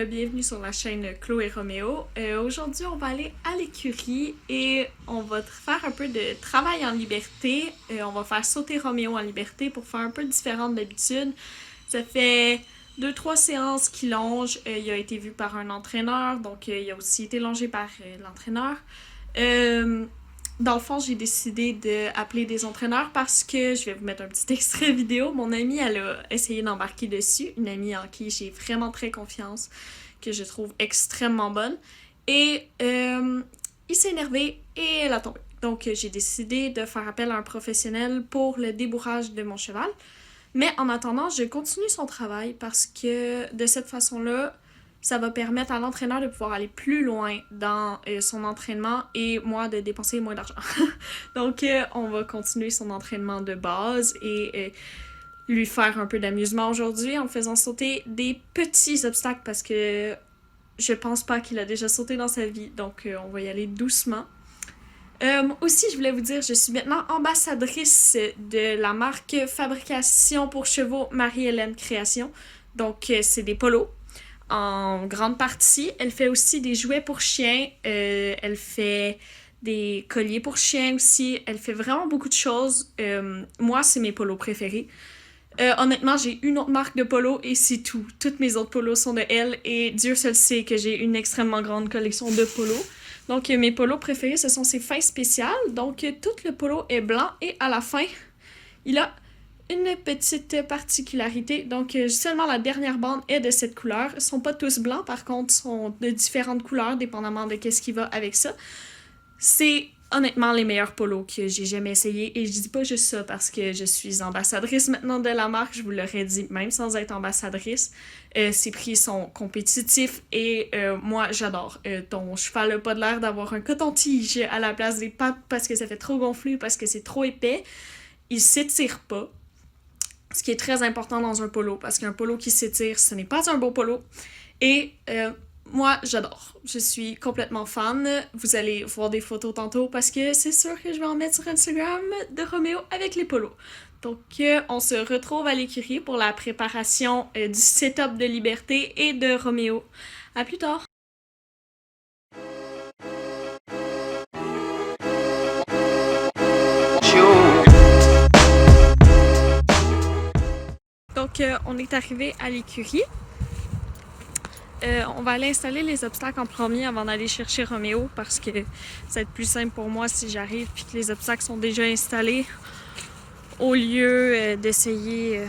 Bienvenue sur la chaîne Chloé et Roméo. Aujourd'hui, on va aller à l'écurie et on va faire un peu de travail en liberté. On va faire sauter Roméo en liberté pour faire un peu différent d'habitude. Ça fait 2-3 séances qu'il longe. Il a été vu par un entraîneur, donc il a aussi été longé par l'entraîneur. Dans le fond, j'ai décidé d'appeler des entraîneurs parce que je vais vous mettre un petit extrait vidéo. Mon amie, elle a essayé d'embarquer dessus. Une amie en qui j'ai vraiment très confiance, que je trouve extrêmement bonne. Et il s'est énervé et elle a tombé. Donc, j'ai décidé de faire appel à un professionnel pour le débourrage de mon cheval. Mais en attendant, je continue son travail parce que de cette façon-là, ça va permettre à l'entraîneur de pouvoir aller plus loin dans son entraînement et moi de dépenser moins d'argent. Donc, on va continuer son entraînement de base et lui faire un peu d'amusement aujourd'hui en faisant sauter des petits obstacles parce que je pense pas qu'il a déjà sauté dans sa vie. Donc, on va y aller doucement. Aussi, je voulais vous dire, je suis maintenant ambassadrice de la marque Fabrication pour chevaux Marie-Hélène Création. Donc, c'est des polos. En grande partie. Elle fait aussi des jouets pour chiens. Elle fait des colliers pour chiens aussi. Elle fait vraiment beaucoup de choses. Moi, c'est mes polos préférés. Honnêtement, j'ai une autre marque de polos et c'est tout. Toutes mes autres polos sont de elle et Dieu seul sait que j'ai une extrêmement grande collection de polos. Donc, mes polos préférés, ce sont ses fins spéciales. Donc, tout le polo est blanc et à la fin, il a une petite particularité, donc seulement la dernière bande est de cette couleur. Ils sont pas tous blancs, par contre, sont de différentes couleurs, dépendamment de qu'est-ce qui va avec ça. C'est honnêtement les meilleurs polos que j'ai jamais essayé, et je dis pas juste ça parce que je suis ambassadrice maintenant de la marque, je vous l'aurais dit, même sans être ambassadrice. Ses prix sont compétitifs et moi j'adore. Ton cheval n'a pas l'air d'avoir un coton-tige à la place des pattes parce que ça fait trop gonflé, parce que c'est trop épais. Il s'étire pas. Ce qui est très important dans un polo, parce qu'un polo qui s'étire, ce n'est pas un beau polo. Et moi, j'adore. Je suis complètement fan. Vous allez voir des photos tantôt, parce que c'est sûr que je vais en mettre sur Instagram de Roméo avec les polos. Donc, on se retrouve à l'écurie pour la préparation du setup de Liberté et de Roméo. À plus tard! Donc, on est arrivé à l'écurie. On va aller installer les obstacles en premier avant d'aller chercher Roméo parce que ça va être plus simple pour moi si j'arrive puis que les obstacles sont déjà installés au lieu d'essayer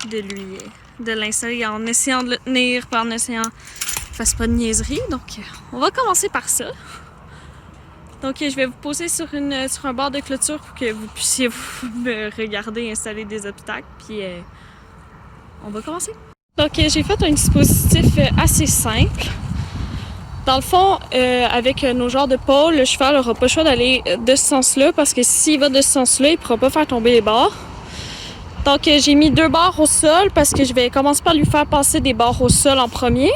de l'installer en essayant de le tenir puis en essayant qu'il ne fasse pas de niaiserie. Donc, on va commencer par ça. Donc, je vais vous poser sur un bord de clôture pour que vous puissiez me regarder installer des obstacles. Puis, on va commencer. Donc, j'ai fait un dispositif assez simple. Dans le fond, avec nos genres de pôles, le cheval n'aura pas le choix d'aller de ce sens-là parce que s'il va de ce sens-là, il ne pourra pas faire tomber les barres. Donc, j'ai mis 2 barres au sol parce que je vais commencer par lui faire passer des barres au sol en premier.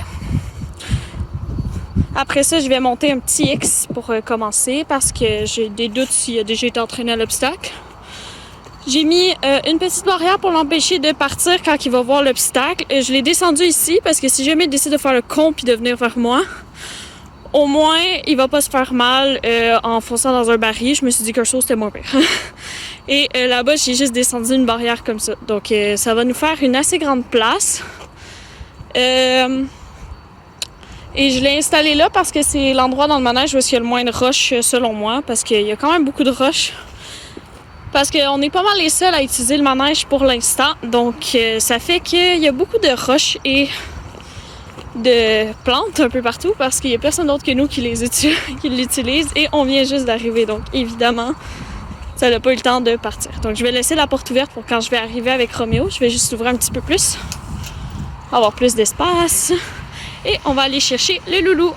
Après ça, je vais monter un petit X pour commencer parce que j'ai des doutes s'il a déjà été entraîné à l'obstacle. J'ai mis une petite barrière pour l'empêcher de partir quand il va voir l'obstacle. Je l'ai descendu ici parce que si jamais il décide de faire le con puis de venir vers moi, au moins il va pas se faire mal en fonçant dans un baril. Je me suis dit que chose c'était moins pire. Et là-bas, j'ai juste descendu une barrière comme ça. Donc ça va nous faire une assez grande place. Et je l'ai installé là parce que c'est l'endroit dans le manège où il y a le moins de roches selon moi. Parce qu'il y a quand même beaucoup de roches. Parce qu'on est pas mal les seuls à utiliser le manège pour l'instant. Donc, ça fait qu'il y a beaucoup de roches et de plantes un peu partout parce qu'il y a personne d'autre que nous qui l'utilise et on vient juste d'arriver. Donc, évidemment, ça n'a pas eu le temps de partir. Donc, je vais laisser la porte ouverte pour quand je vais arriver avec Roméo. Je vais juste l'ouvrir un petit peu plus. Avoir plus d'espace. Et on va aller chercher le loulou.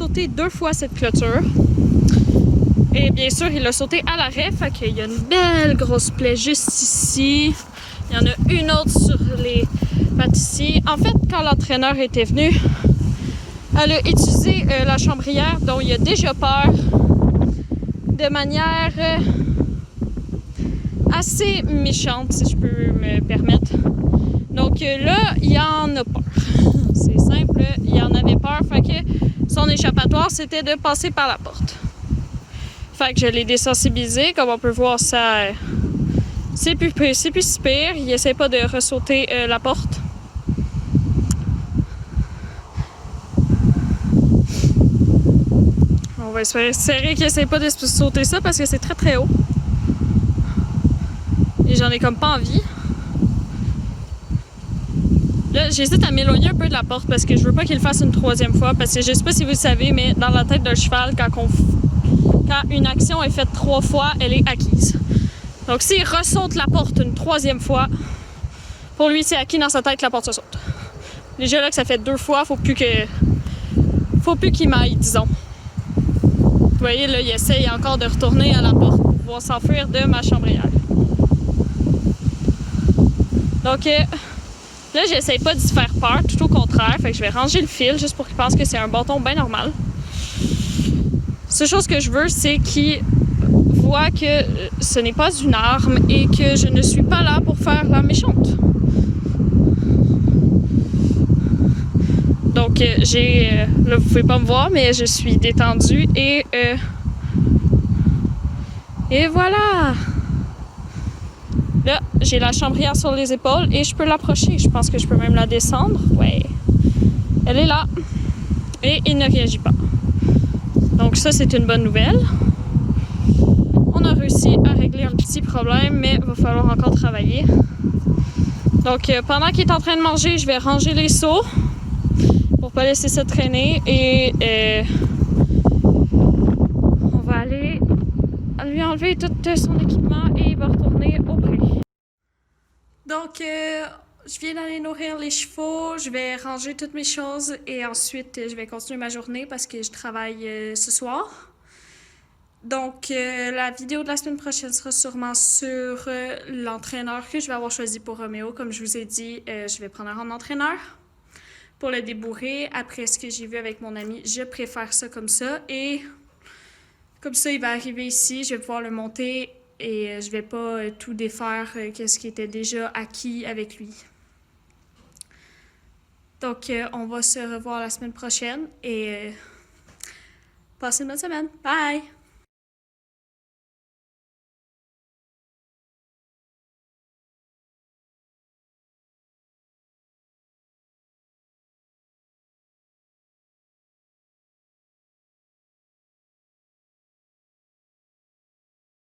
sauté 2 fois cette clôture. Et bien sûr, il l'a sauté à l'arrêt, fait qu'il y a une belle grosse plaie juste ici. Il y en a une autre sur les pattes ici. En fait, quand l'entraîneur était venu, elle a utilisé la chambrière dont il a déjà peur de manière assez méchante, si je peux me permettre. Donc là, il en a peur. C'est simple, il en avait peur, fait que son échappatoire, c'était de passer par la porte. Fait que je l'ai désensibilisé, comme on peut voir, ça c'est plus si pire. Il essaie pas de ressauter la porte. On va espérer qu'il essaie pas de sauter ça parce que c'est très très haut. Et j'en ai comme pas envie. Là, j'hésite à m'éloigner un peu de la porte parce que je veux pas qu'il le fasse une troisième fois. Parce que je sais pas si vous le savez, mais dans la tête d'un cheval, quand une action est faite 3 fois, elle est acquise. Donc s'il ressaute la porte une troisième fois, pour lui c'est acquis dans sa tête, la porte se saute. Déjà là que ça fait 2 fois, faut plus qu'il m'aille, disons. Vous voyez là, il essaye encore de retourner à la porte pour pouvoir s'enfuir de ma chambrière. Donc là, j'essaye pas de se faire peur, tout au contraire. Fait que je vais ranger le fil juste pour qu'il pense que c'est un bâton bien normal. La seule chose que je veux, c'est qu'il voit que ce n'est pas une arme et que je ne suis pas là pour faire la méchante. Donc là, vous pouvez pas me voir, mais je suis détendue et voilà! Là, j'ai la chambrière sur les épaules et je peux l'approcher. Je pense que je peux même la descendre. Ouais. Elle est là. Et il ne réagit pas. Donc ça, c'est une bonne nouvelle. On a réussi à régler un petit problème, mais il va falloir encore travailler. Donc pendant qu'il est en train de manger, je vais ranger les seaux pour pas laisser ça traîner. Et on va aller lui enlever tout son équipement et il va retourner au pré. Donc, je viens d'aller nourrir les chevaux, je vais ranger toutes mes choses et ensuite je vais continuer ma journée parce que je travaille ce soir. Donc, la vidéo de la semaine prochaine sera sûrement sur l'entraîneur que je vais avoir choisi pour Roméo. Comme je vous ai dit, je vais prendre un entraîneur pour le débourrer. Après ce que j'ai vu avec mon ami, je préfère ça comme ça. Et comme ça, il va arriver ici, je vais pouvoir le monter et je vais pas tout défaire qu'est-ce qui était déjà acquis avec lui. Donc, on va se revoir la semaine prochaine et passez une bonne semaine. Bye!